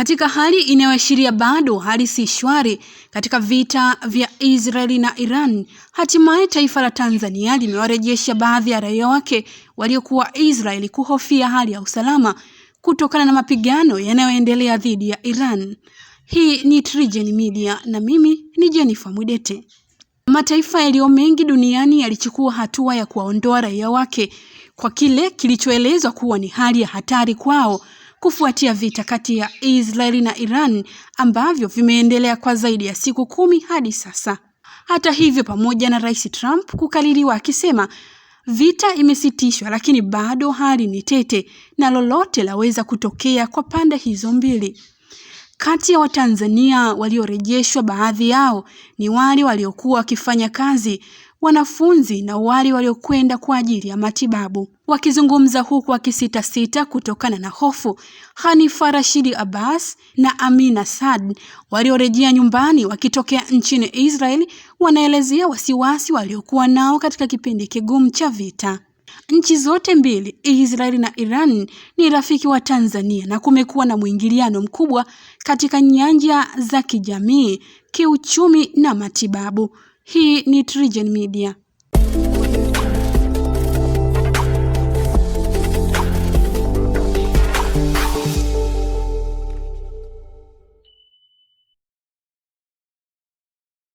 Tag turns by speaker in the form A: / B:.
A: Katika hali inayoashiria bado hali si shwari katika vita vya Israeli na Iran, hatimaye taifa la Tanzania limewarejesha baadhi ya raia wake waliokuwa Israeli kuhofia hali ya usalama kutokana na mapigano yanayoendelea dhidi ya Iran. Hii ni TriGen Media na mimi ni Jennifer Mwidete. Mataifa yaliyo mengi duniani yalichukua hatua ya kuwaondoa raia wake kwa kile kilichoelezwa kuwa ni hali ya hatari kwao kufuatia vita kati ya Israeli na Iran ambavyo vimeendelea kwa zaidi ya siku 10 hadi sasa. Hata hivyo, pamoja na Rais Trump kukaliliwa akisema vita imesitishwa, lakini bado hali ni tete na lolote laweza kutokea kwa pande hizo mbili. Kati ya Watanzania waliorejeshwa, baadhi yao ni wale waliokuwa wakifanya kazi, wanafunzi na wale waliokwenda kwa ajili ya matibabu. Wakizungumza huku wakisita kutokana na hofu, Hanifa Rashid Abbas na Amina Saad waliorejea nyumbani wakitokea nchini Israel wanaelezea wasiwasi waliokuwa nao katika kipindi kigumu cha vita. Nchi zote mbili, Israeli na Iran, ni rafiki wa Tanzania na kumekuwa na mwingiliano mkubwa katika nyanja za kijamii, kiuchumi na matibabu. Hii ni TriGen Media.